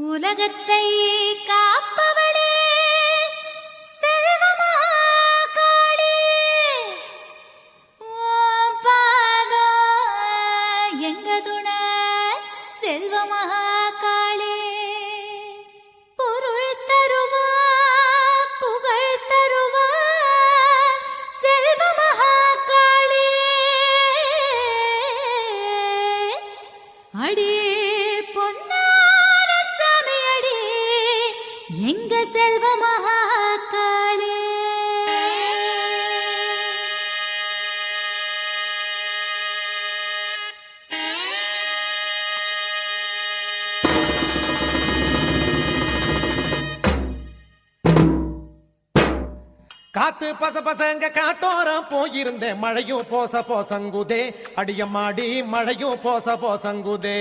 உலகத்தை காப்பவளே செல்வமகாளே, ஓம் பாதம் எங்க துணை செல்வமகாளே. பொருள் தருவா புகழ் தருவா செல்வமகாளே. அடி எங்க செல்வ மகாகாளே. காத்து பச பசங்க காட்டோரம் போயிருந்தேன், மழையும் போச போசங்குதே, அடியம்மாடி மழையும் போச போசங்குதே.